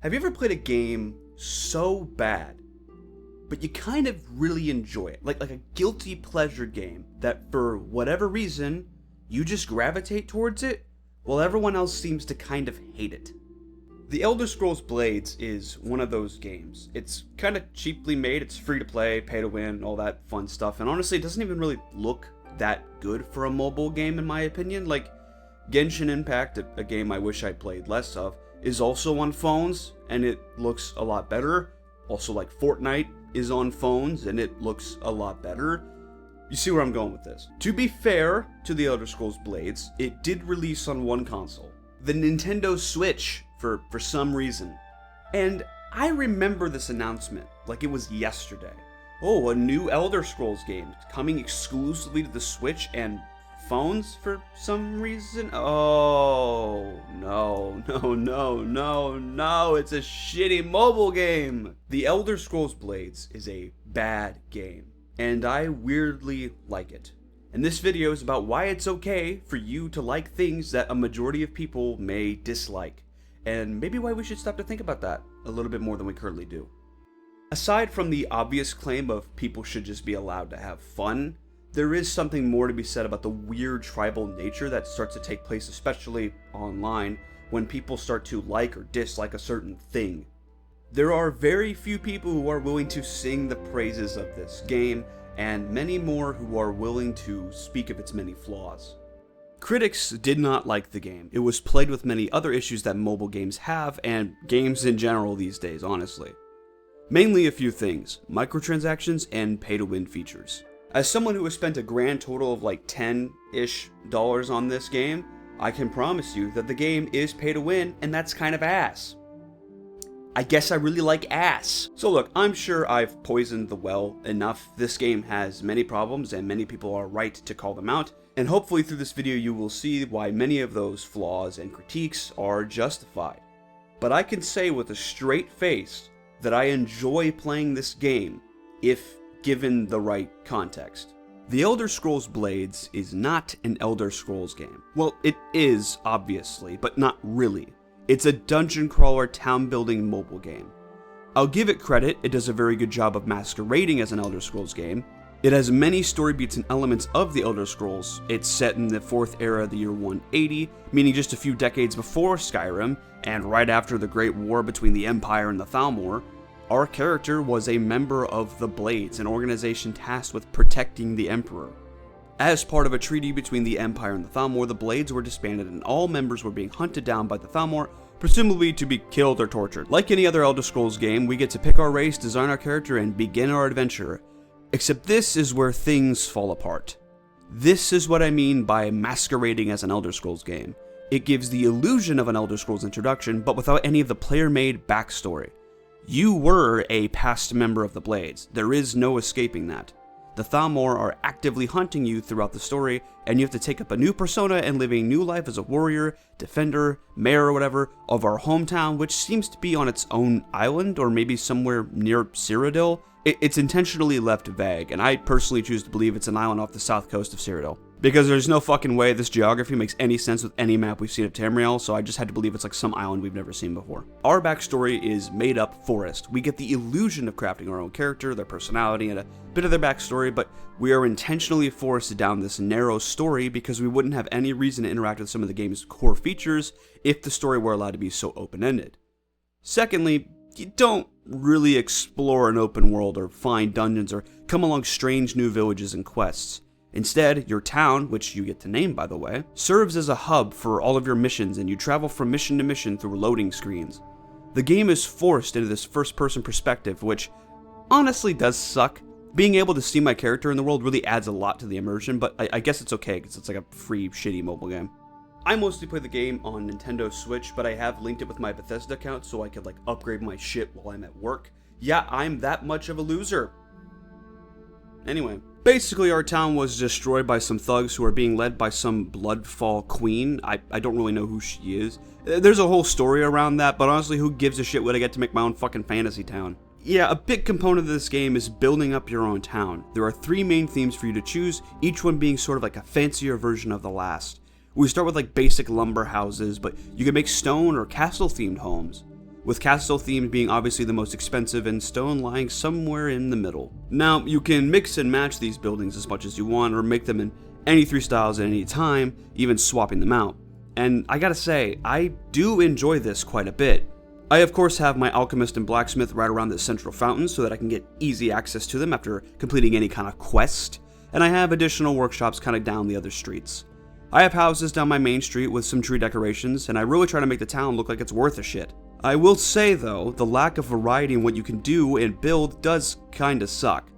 Have you ever played a game so bad, but you kind of really enjoy it? Like a guilty pleasure game that for whatever reason, you just gravitate towards it, while everyone else seems to kind of hate it. The Elder Scrolls Blades is one of those games. It's kind of cheaply made, it's free to play, pay to win, all that fun stuff, and honestly, it doesn't even really look that good for a mobile game in my opinion. Like, Genshin Impact, a game I wish I played less of, is also on phones, and it looks a lot better. Also, like, Fortnite is on phones, and it looks a lot better. You see where I'm going with this. To be fair to the Elder Scrolls Blades, it did release on one console, the Nintendo Switch, for some reason. And I remember this announcement like it was yesterday. Oh, a new Elder Scrolls game coming exclusively to the Switch and phones for some reason? Oh, no, it's a shitty mobile game! The Elder Scrolls Blades is a bad game, and I weirdly like it. And this video is about why it's okay for you to like things that a majority of people may dislike, and maybe why we should stop to think about that a little bit more than we currently do. Aside from the obvious claim of people should just be allowed to have fun, there is something more to be said about the weird tribal nature that starts to take place, especially online, when people start to like or dislike a certain thing. There are very few people who are willing to sing the praises of this game, and many more who are willing to speak of its many flaws. Critics did not like the game. It was plagued with many other issues that mobile games have, and games in general these days, honestly. Mainly a few things: microtransactions and pay-to-win features. As someone who has spent a grand total of like $10-ish on this game, I can promise you that the game is pay-to-win, and that's kind of ass. I guess I really like ass. So look, I'm sure I've poisoned the well enough. This game has many problems, and many people are right to call them out, and hopefully through this video you will see why many of those flaws and critiques are justified. But I can say with a straight face that I enjoy playing this game, if given the right context. The Elder Scrolls Blades is not an Elder Scrolls game. Well, it is, obviously, but not really. It's a dungeon crawler town building mobile game. I'll give it credit, it does a very good job of masquerading as an Elder Scrolls game. It has many story beats and elements of the Elder Scrolls. It's set in the 4th era of the year 180, meaning just a few decades before Skyrim, and right after the Great War between the Empire and the Thalmor. Our character was a member of the Blades, an organization tasked with protecting the Emperor. As part of a treaty between the Empire and the Thalmor, the Blades were disbanded and all members were being hunted down by the Thalmor, presumably to be killed or tortured. Like any other Elder Scrolls game, we get to pick our race, design our character, and begin our adventure. Except this is where things fall apart. This is what I mean by masquerading as an Elder Scrolls game. It gives the illusion of an Elder Scrolls introduction, but without any of the player-made backstory. You were a past member of the Blades. There is no escaping that. The Thalmor are actively hunting you throughout the story, and you have to take up a new persona and live a new life as a warrior, defender, mayor or whatever, of our hometown, which seems to be on its own island, or maybe somewhere near Cyrodiil. It's intentionally left vague, and I personally choose to believe it's an island off the south coast of Cyrodiil. Because there's no fucking way this geography makes any sense with any map we've seen of Tamriel, so I just had to believe it's like some island we've never seen before. Our backstory is made up forest. We get the illusion of crafting our own character, their personality, and a bit of their backstory, but we are intentionally forced down this narrow story because we wouldn't have any reason to interact with some of the game's core features if the story were allowed to be so open-ended. Secondly, you don't really explore an open world or find dungeons or come along strange new villages and quests. Instead, your town, which you get to name by the way, serves as a hub for all of your missions, and you travel from mission to mission through loading screens. The game is forced into this first-person perspective, which honestly does suck. Being able to see my character in the world really adds a lot to the immersion, but I guess it's okay because it's like a free, shitty mobile game. I mostly play the game on Nintendo Switch, but I have linked it with my Bethesda account so I could like upgrade my shit while I'm at work. Yeah, I'm that much of a loser. Anyway, basically our town was destroyed by some thugs who are being led by some Bloodfall queen. I don't really know who she is. There's a whole story around that, but honestly, who gives a shit when I get to make my own fucking fantasy town? Yeah, a big component of this game is building up your own town. There are 3 main themes for you to choose, each one being sort of like a fancier version of the last. We start with like basic lumber houses, but you can make stone or castle themed homes. with castle themed being obviously the most expensive and stone lying somewhere in the middle. Now, you can mix and match these buildings as much as you want, or make them in any 3 styles at any time, even swapping them out. And I gotta say, I do enjoy this quite a bit. I of course have my alchemist and blacksmith right around the central fountain so that I can get easy access to them after completing any kind of quest, and I have additional workshops kind of down the other streets. I have houses down my main street with some tree decorations, and I really try to make the town look like it's worth a shit. I will say though, the lack of variety in what you can do and build does kinda suck.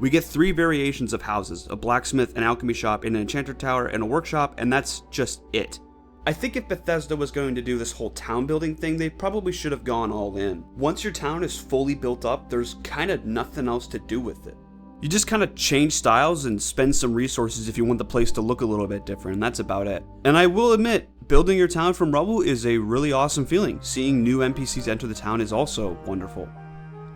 We get 3 variations of houses, a blacksmith, an alchemy shop, an enchanter tower, and a workshop, and that's just it. I think if Bethesda was going to do this whole town building thing, they probably should have gone all in. Once your town is fully built up, there's kinda nothing else to do with it. You just kind of change styles and spend some resources if you want the place to look a little bit different, and that's about it. And I will admit, building your town from rubble is a really awesome feeling. Seeing new NPCs enter the town is also wonderful.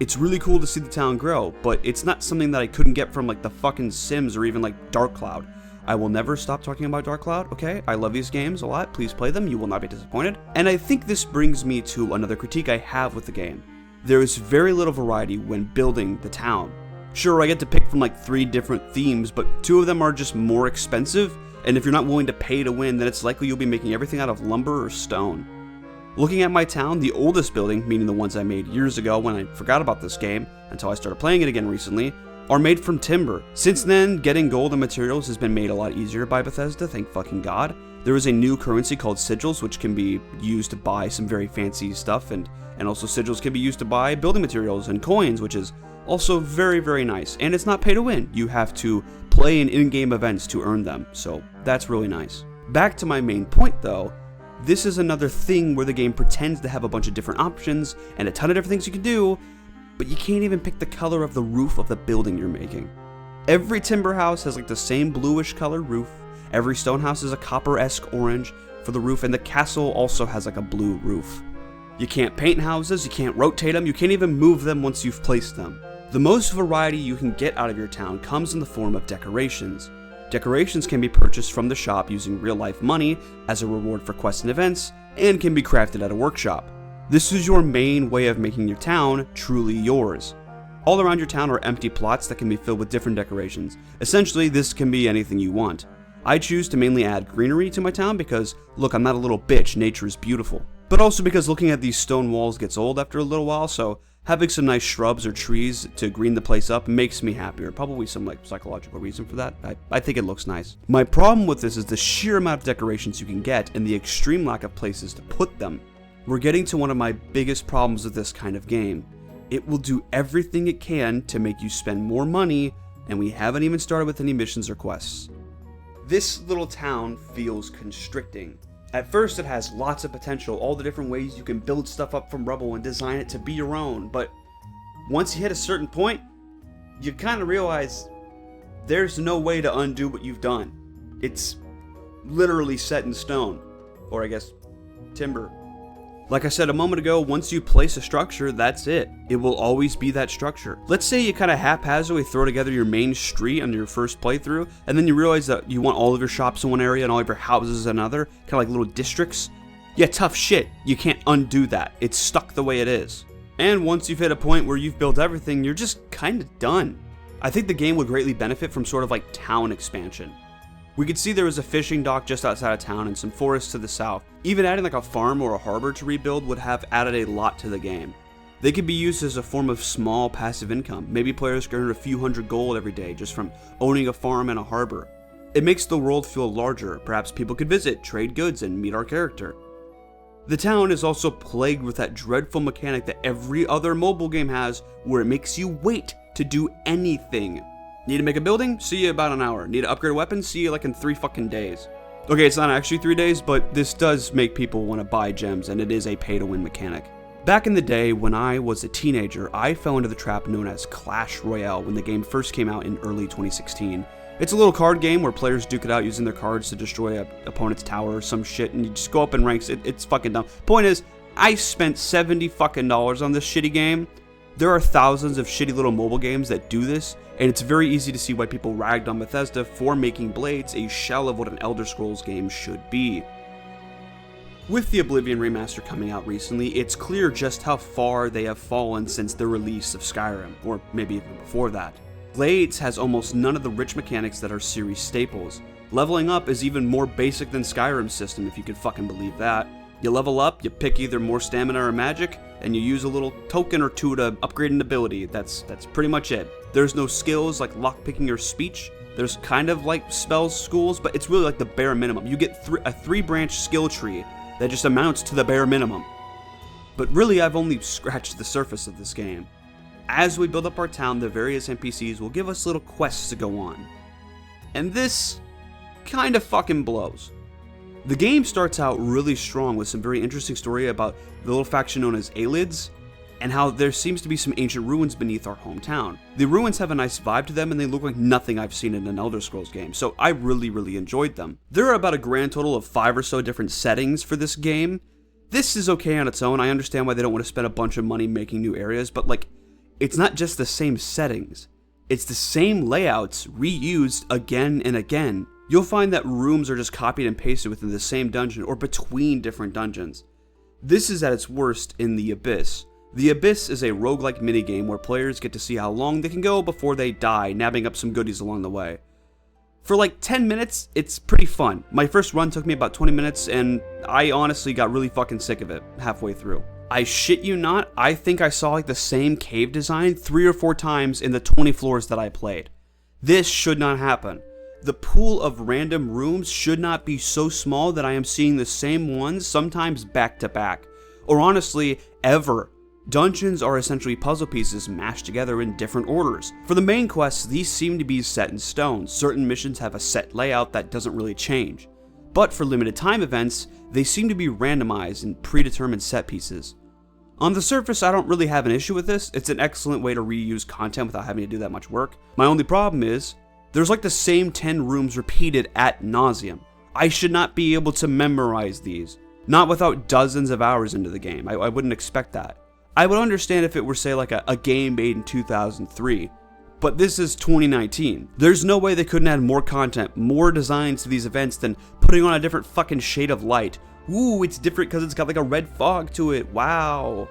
It's really cool to see the town grow, but it's not something that I couldn't get from like the fucking Sims or even like Dark Cloud. I will never stop talking about Dark Cloud, okay? I love these games a lot, please play them, you will not be disappointed. And I think this brings me to another critique I have with the game. There is very little variety when building the town. Sure, I get to pick from like 3 different themes, but 2 of them are just more expensive, and if you're not willing to pay to win, then it's likely you'll be making everything out of lumber or stone. Looking at my town, the oldest building, meaning the ones I made years ago when I forgot about this game, until I started playing it again recently, are made from timber. Since then, getting gold and materials has been made a lot easier by Bethesda, thank fucking god. There is a new currency called sigils, which can be used to buy some very fancy stuff, and also sigils can be used to buy building materials and coins, which is also very, very nice. And it's not pay to win. You have to play in in-game events to earn them, so that's really nice. Back to my main point though, this is another thing where the game pretends to have a bunch of different options and a ton of different things you can do, but you can't even pick the color of the roof of the building you're making. Every timber house has like the same bluish color roof, every stone house is a copper-esque orange for the roof, and the castle also has like a blue roof. You can't paint houses, you can't rotate them, you can't even move them once you've placed them. The most variety you can get out of your town comes in the form of decorations. Decorations can be purchased from the shop using real-life money as a reward for quests and events, and can be crafted at a workshop. This is your main way of making your town truly yours. All around your town are empty plots that can be filled with different decorations. Essentially, this can be anything you want. I choose to mainly add greenery to my town because, look, I'm not a little bitch, nature is beautiful. But also because looking at these stone walls gets old after a little while, so having some nice shrubs or trees to green the place up makes me happier. Probably some like psychological reason for that. I think it looks nice. My problem with this is the sheer amount of decorations you can get and the extreme lack of places to put them. We're getting to one of my biggest problems with this kind of game. It will do everything it can to make you spend more money, and we haven't even started with any missions or quests. This little town feels constricting. At first it has lots of potential, all the different ways you can build stuff up from rubble and design it to be your own, but once you hit a certain point, you kind of realize there's no way to undo what you've done. It's literally set in stone, or I guess timber. Like I said a moment ago, once you place a structure, that's it. It will always be that structure. Let's say you kind of haphazardly throw together your main street on your first playthrough, and then you realize that you want all of your shops in one area and all of your houses in another, kind of like little districts. Yeah, tough shit. You can't undo that. It's stuck the way it is. And once you've hit a point where you've built everything, you're just kind of done. I think the game would greatly benefit from sort of like town expansion. We could see there was a fishing dock just outside of town and some forests to the south. Even adding like a farm or a harbor to rebuild would have added a lot to the game. They could be used as a form of small passive income. Maybe players can earn a few hundred gold every day just from owning a farm and a harbor. It makes the world feel larger. Perhaps people could visit, trade goods, and meet our character. The town is also plagued with that dreadful mechanic that every other mobile game has, where it makes you wait to do anything. Need to make a building? See you about an hour. Need to upgrade a weapon? See you like in 3 fucking days. Okay, it's not actually 3 days, but this does make people want to buy gems, and it is a pay-to-win mechanic. Back in the day, when I was a teenager, I fell into the trap known as Clash Royale when the game first came out in early 2016. It's a little card game where players duke it out using their cards to destroy an opponent's tower or some shit, and you just go up in ranks. It's fucking dumb. Point is, I spent $70 fucking on this shitty game. There are thousands of shitty little mobile games that do this, and it's very easy to see why people ragged on Bethesda for making Blades a shell of what an Elder Scrolls game should be. With the Oblivion remaster coming out recently, it's clear just how far they have fallen since the release of Skyrim, or maybe even before that. Blades has almost none of the rich mechanics that are series staples. Leveling up is even more basic than Skyrim's system, if you could fucking believe that. You level up, you pick either more stamina or magic, and you use a little token or two to upgrade an ability. That's pretty much it. There's no skills like lockpicking or speech. There's kind of like spells schools, but it's really like the bare minimum. You get a 3-branch skill tree that just amounts to the bare minimum. But really, I've only scratched the surface of this game. As we build up our town, the various NPCs will give us little quests to go on. And this kind of fucking blows. The game starts out really strong with some very interesting story about the little faction known as Ayleids, and how there seems to be some ancient ruins beneath our hometown. The ruins have a nice vibe to them, and they look like nothing I've seen in an Elder Scrolls game, so I really enjoyed them. There are about a grand total of 5 or so different settings for this game. This is okay on its own. I understand why they don't want to spend a bunch of money making new areas, but like, it's not just the same settings. It's the same layouts reused again and again. You'll find that rooms are just copied and pasted within the same dungeon or between different dungeons. This is at its worst in The Abyss. The Abyss is a roguelike minigame where players get to see how long they can go before they die, nabbing up some goodies along the way. For like 10 minutes, it's pretty fun. My first run took me about 20 minutes, and I honestly got really fucking sick of it halfway through. I shit you not, I think I saw like the same cave design 3 or 4 times in the 20 floors that I played. This should not happen. The pool of random rooms should not be so small that I am seeing the same ones sometimes back to back. Or honestly, ever. Dungeons are essentially puzzle pieces mashed together in different orders. For the main quests, these seem to be set in stone. Certain missions have a set layout that doesn't really change. But for limited time events, they seem to be randomized in predetermined set pieces. On the surface, I don't really have an issue with this. It's an excellent way to reuse content without having to do that much work. My only problem is, there's like the same 10 rooms repeated ad nauseum. I should not be able to memorize these. Not without dozens of hours into the game. I wouldn't expect that. I would understand if it were, say, like a game made in 2003. But this is 2019. There's no way they couldn't add more content, more designs to these events than putting on a different fucking shade of light. Ooh, it's different because it's got like a red fog to it. Wow.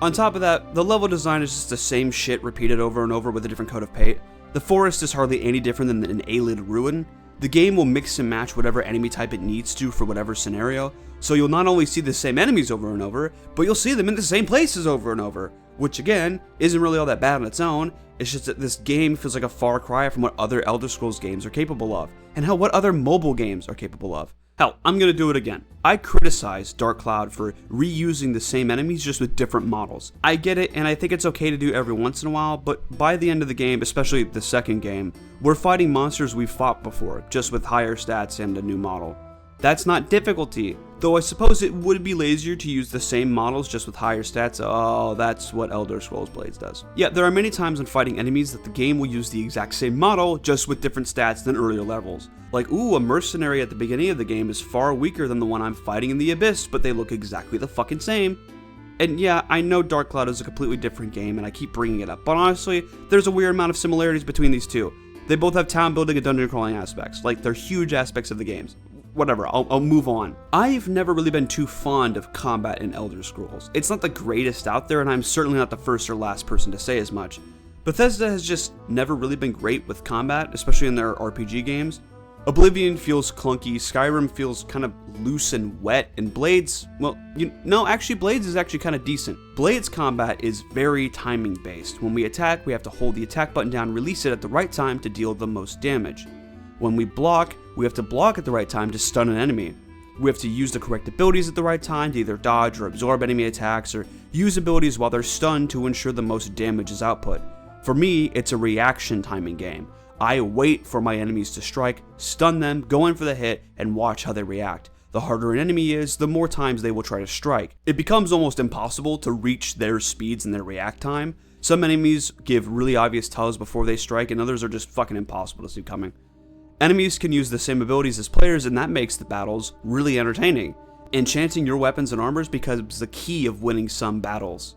On top of that, the level design is just the same shit repeated over and over with a different coat of paint. The forest is hardly any different than an Ayleid ruin. The game will mix and match whatever enemy type it needs to for whatever scenario, so you'll not only see the same enemies over and over, but you'll see them in the same places over and over, which again, isn't really all that bad on its own. It's just that this game feels like a far cry from what other Elder Scrolls games are capable of, and how what other mobile games are capable of. Hell, I'm gonna do it again. I criticize Dark Cloud for reusing the same enemies just with different models. I get it, and I think it's okay to do every once in a while, but by the end of the game, especially the second game, we're fighting monsters we've fought before, just with higher stats and a new model. That's not difficulty, though I suppose it would be lazier to use the same models just with higher stats. Oh, that's what Elder Scrolls Blades does. Yeah, there are many times when fighting enemies that the game will use the exact same model, just with different stats than earlier levels. Like, ooh, a mercenary at the beginning of the game is far weaker than the one I'm fighting in the Abyss, but they look exactly the fucking same. And yeah, I know Dark Cloud is a completely different game, and I keep bringing it up, but honestly, there's a weird amount of similarities between these two. They both have town building and dungeon crawling aspects, like they're huge aspects of the games. Whatever, I'll move on. I've never really been too fond of combat in Elder Scrolls. It's not the greatest out there, and I'm certainly not the first or last person to say as much. Bethesda has just never really been great with combat, especially in their RPG games. Oblivion feels clunky, Skyrim feels kind of loose and wet, and Blades, well, Blades is actually kind of decent. Blades combat is very timing based. When we attack, we have to hold the attack button down and release it at the right time to deal the most damage. When we block, we have to block at the right time to stun an enemy. We have to use the correct abilities at the right time to either dodge or absorb enemy attacks, or use abilities while they're stunned to ensure the most damage is output. For me, it's a reaction timing game. I wait for my enemies to strike, stun them, go in for the hit, and watch how they react. The harder an enemy is, the more times they will try to strike. It becomes almost impossible to reach their speeds and their react time. Some enemies give really obvious tells before they strike, and others are just fucking impossible to see coming. Enemies can use the same abilities as players, and that makes the battles really entertaining. Enchanting your weapons and armors becomes the key of winning some battles.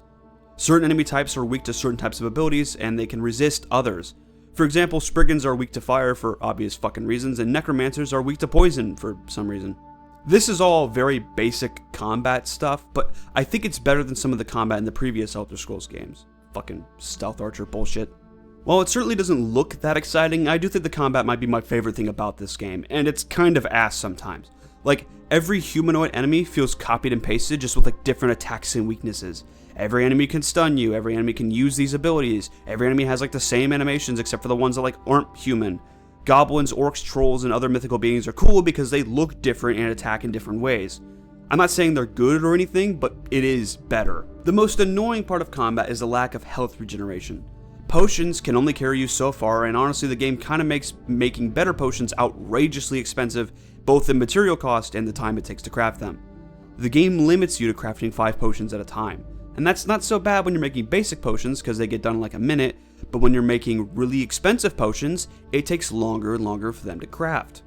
Certain enemy types are weak to certain types of abilities, and they can resist others. For example, Spriggans are weak to fire for obvious fucking reasons, and Necromancers are weak to poison for some reason. This is all very basic combat stuff, but I think it's better than some of the combat in the previous Elder Scrolls games. Fucking stealth archer bullshit. While it certainly doesn't look that exciting, I do think the combat might be my favorite thing about this game, and it's kind of ass sometimes. Like, every humanoid enemy feels copied and pasted, just with like different attacks and weaknesses. Every enemy can stun you, every enemy can use these abilities, every enemy has like the same animations except for the ones that like aren't human. Goblins, orcs, trolls, and other mythical beings are cool because they look different and attack in different ways. I'm not saying they're good or anything, but it is better. The most annoying part of combat is the lack of health regeneration. Potions can only carry you so far, and honestly the game kind of makes making better potions outrageously expensive, both in material cost and the time it takes to craft them. The game limits you to crafting 5 potions at a time, and that's not so bad when you're making basic potions because they get done in like a minute, but when you're making really expensive potions, it takes longer and longer for them to craft.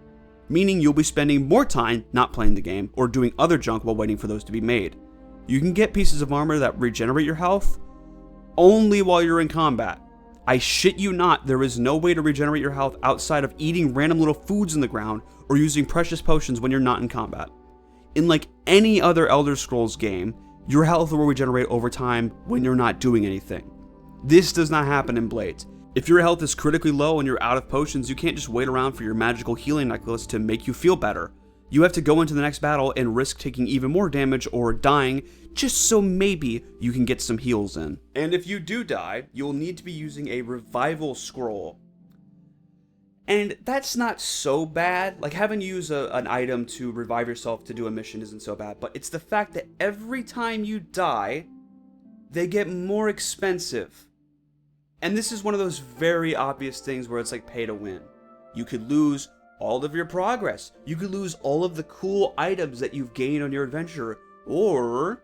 Meaning you'll be spending more time not playing the game or doing other junk while waiting for those to be made. You can get pieces of armor that regenerate your health only while you're in combat. I shit you not, there is no way to regenerate your health outside of eating random little foods in the ground or using precious potions when you're not in combat. In like any other Elder Scrolls game, your health will regenerate over time when you're not doing anything. This does not happen in Blades. If your health is critically low and you're out of potions, you can't just wait around for your magical healing necklace to make you feel better. You have to go into the next battle and risk taking even more damage or dying just so maybe you can get some heals in. And if you do die, you'll need to be using a revival scroll. And that's not so bad. Like having to use an item to revive yourself to do a mission isn't so bad, but it's the fact that every time you die, they get more expensive. And this is one of those very obvious things where it's like pay to win. You could lose all of your progress. You could lose all of the cool items that you've gained on your adventure. Or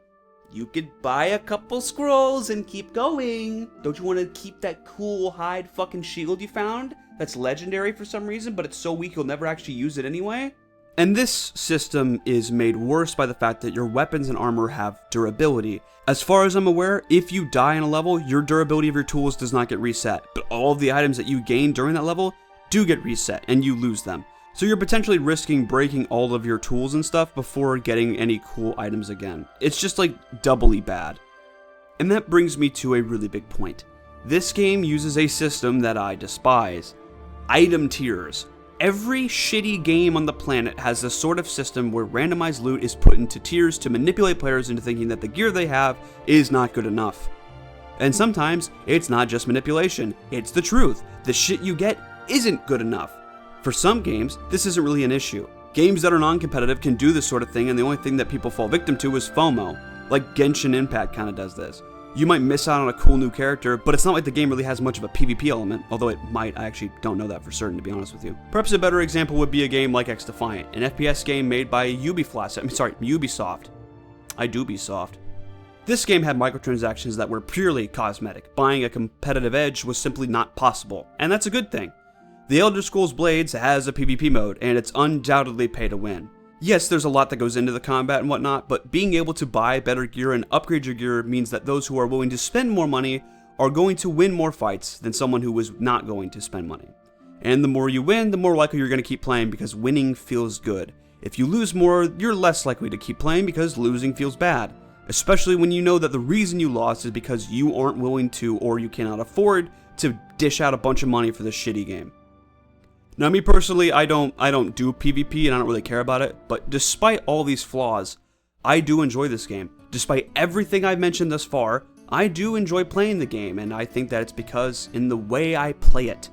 you could buy a couple scrolls and keep going. Don't you want to keep that cool hide fucking shield you found? That's legendary for some reason, but it's so weak you'll never actually use it anyway? And this system is made worse by the fact that your weapons and armor have durability. As far as I'm aware, if you die in a level, your durability of your tools does not get reset, but all of the items that you gain during that level do get reset, and you lose them. So you're potentially risking breaking all of your tools and stuff before getting any cool items again. It's just like doubly bad. And that brings me to a really big point. This game uses a system that I despise. Item tiers. Every shitty game on the planet has this sort of system where randomized loot is put into tiers to manipulate players into thinking that the gear they have is not good enough. And sometimes, it's not just manipulation, it's the truth. The shit you get isn't good enough. For some games, this isn't really an issue. Games that are non-competitive can do this sort of thing, and the only thing that people fall victim to is FOMO. Like Genshin Impact kinda does this. You might miss out on a cool new character, but it's not like the game really has much of a PvP element, although it might. I actually don't know that for certain, to be honest with you. Perhaps a better example would be a game like XDefiant, an FPS game made by Ubisoft. This game had microtransactions that were purely cosmetic. Buying a competitive edge was simply not possible, and that's a good thing. The Elder Scrolls Blades has a PvP mode, and it's undoubtedly pay to win. Yes, there's a lot that goes into the combat and whatnot, but being able to buy better gear and upgrade your gear means that those who are willing to spend more money are going to win more fights than someone who was not going to spend money. And the more you win, the more likely you're going to keep playing because winning feels good. If you lose more, you're less likely to keep playing because losing feels bad. Especially when you know that the reason you lost is because you aren't willing to or you cannot afford to dish out a bunch of money for this shitty game. Now, me personally, I don't do PvP and I don't really care about it, but despite all these flaws, I do enjoy this game. Despite everything I've mentioned thus far, I do enjoy playing the game, and I think that it's because in the way I play it.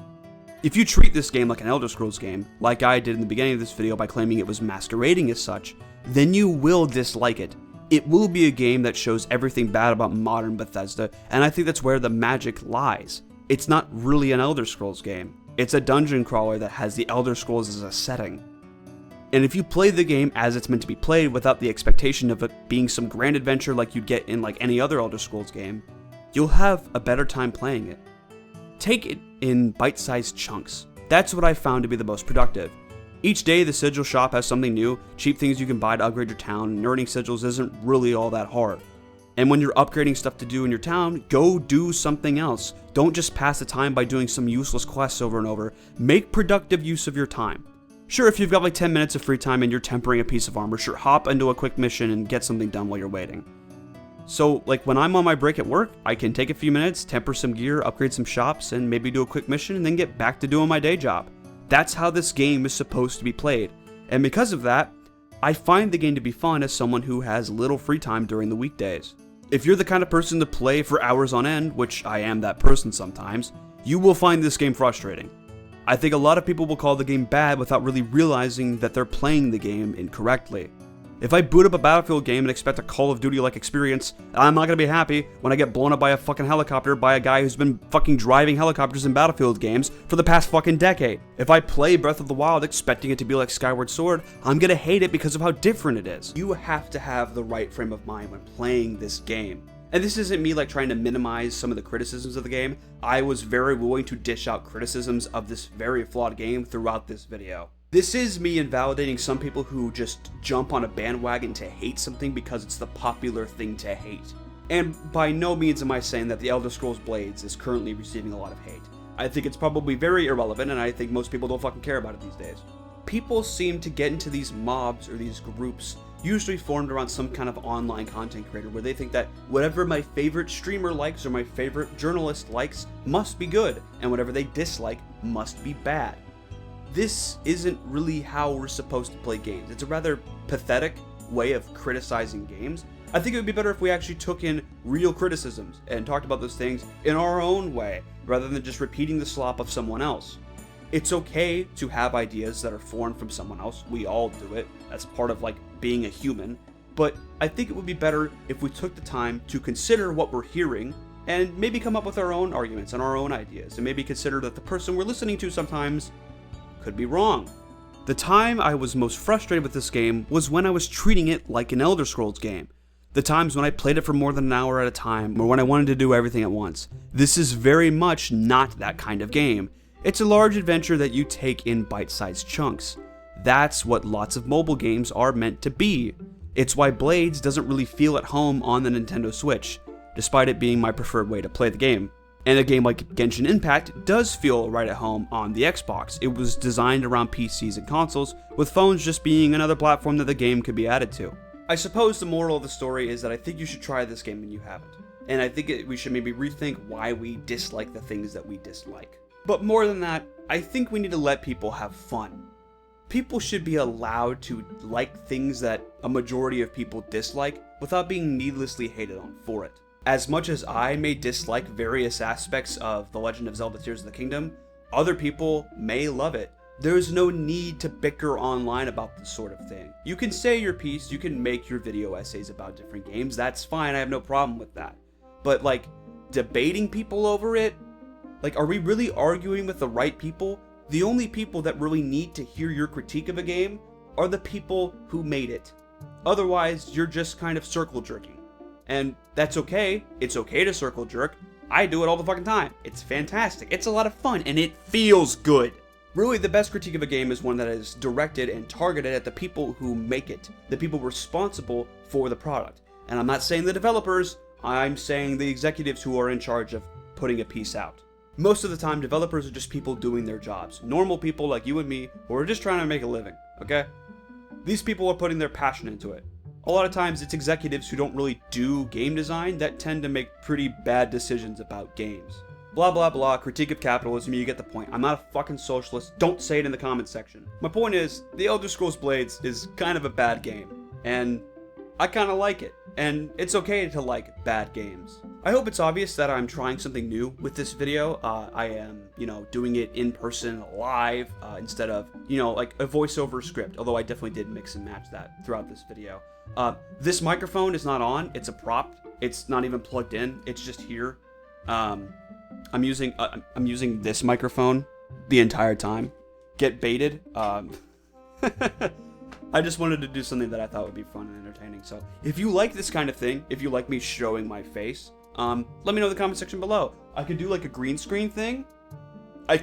If you treat this game like an Elder Scrolls game, like I did in the beginning of this video by claiming it was masquerading as such, then you will dislike it. It will be a game that shows everything bad about modern Bethesda, and I think that's where the magic lies. It's not really an Elder Scrolls game. It's a dungeon crawler that has the Elder Scrolls as a setting. And if you play the game as it's meant to be played without the expectation of it being some grand adventure like you'd get in like any other Elder Scrolls game, you'll have a better time playing it. Take it in bite-sized chunks. That's what I found to be the most productive. Each day the sigil shop has something new, cheap things you can buy to upgrade your town, and earning sigils isn't really all that hard. And when you're upgrading stuff to do in your town, go do something else. Don't just pass the time by doing some useless quests over and over. Make productive use of your time. Sure, if you've got like 10 minutes of free time and you're tempering a piece of armor, sure, hop into a quick mission and get something done while you're waiting. So, like, when I'm on my break at work, I can take a few minutes, temper some gear, upgrade some shops, and maybe do a quick mission, and then get back to doing my day job. That's how this game is supposed to be played. And because of that, I find the game to be fun as someone who has little free time during the weekdays. If you're the kind of person to play for hours on end, which I am that person sometimes, you will find this game frustrating. I think a lot of people will call the game bad without really realizing that they're playing the game incorrectly. If I boot up a Battlefield game and expect a Call of Duty-like experience, I'm not gonna be happy when I get blown up by a fucking helicopter by a guy who's been fucking driving helicopters in Battlefield games for the past fucking decade. If I play Breath of the Wild expecting it to be like Skyward Sword, I'm gonna hate it because of how different it is. You have to have the right frame of mind when playing this game. And this isn't me like trying to minimize some of the criticisms of the game. I was very willing to dish out criticisms of this very flawed game throughout this video. This is me invalidating some people who just jump on a bandwagon to hate something because it's the popular thing to hate. And by no means am I saying that The Elder Scrolls Blades is currently receiving a lot of hate. I think it's probably very irrelevant, and I think most people don't fucking care about it these days. People seem to get into these mobs or these groups, usually formed around some kind of online content creator, where they think that whatever my favorite streamer likes or my favorite journalist likes must be good, and whatever they dislike must be bad. This isn't really how we're supposed to play games. It's a rather pathetic way of criticizing games. I think it would be better if we actually took in real criticisms and talked about those things in our own way, rather than just repeating the slop of someone else. It's okay to have ideas that are foreign from someone else. We all do it. That's part of like being a human. But I think it would be better if we took the time to consider what we're hearing and maybe come up with our own arguments and our own ideas, and maybe consider that the person we're listening to sometimes could be wrong. The time I was most frustrated with this game was when I was treating it like an Elder Scrolls game. The times when I played it for more than an hour at a time, or when I wanted to do everything at once. This is very much not that kind of game. It's a large adventure that you take in bite-sized chunks. That's what lots of mobile games are meant to be. It's why Blades doesn't really feel at home on the Nintendo Switch, despite it being my preferred way to play the game. And a game like Genshin Impact does feel right at home on the Xbox. It was designed around PCs and consoles, with phones just being another platform that the game could be added to. I suppose the moral of the story is that I think you should try this game when you haven't. And I think we should maybe rethink why we dislike the things that we dislike. But more than that, I think we need to let people have fun. People should be allowed to like things that a majority of people dislike without being needlessly hated on for it. As much as I may dislike various aspects of The Legend of Zelda Tears of the Kingdom, other people may love it. There's no need to bicker online about this sort of thing. You can say your piece, you can make your video essays about different games, that's fine, I have no problem with that. But like, debating people over it? Like, are we really arguing with the right people? The only people that really need to hear your critique of a game are the people who made it. Otherwise, you're just kind of circle jerking. And that's okay. It's okay to circle jerk. I do it all the fucking time. It's fantastic. It's a lot of fun, and it feels good. Really, the best critique of a game is one that is directed and targeted at the people who make it, the people responsible for the product. And I'm not saying the developers, I'm saying the executives who are in charge of putting a piece out. Most of the time, developers are just people doing their jobs. Normal people like you and me who are just trying to make a living, okay? These people are putting their passion into it. A lot of times, it's executives who don't really do game design that tend to make pretty bad decisions about games. Blah blah blah, critique of capitalism, you get the point. I'm not a fucking socialist, don't say it in the comments section. My point is, The Elder Scrolls Blades is kind of a bad game, and I kind of like it, and it's okay to like bad games. I hope it's obvious that I'm trying something new with this video. I am, doing it in person, live, instead of, like a voiceover script, although I definitely did mix and match that throughout this video. This microphone is not on, it's a prop, it's not even plugged in, it's just here. I'm using this microphone the entire time. Get baited. I just wanted to do something that I thought would be fun and entertaining. So if you like this kind of thing, if you like me showing my face, let me know in the comment section below. I could do like a green screen thing. That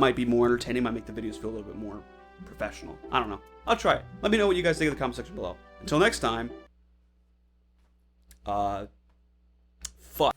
might be more entertaining, might make the videos feel a little bit more professional. I don't know. I'll try it. Let me know what you guys think in the comment section below. Until next time, fuck.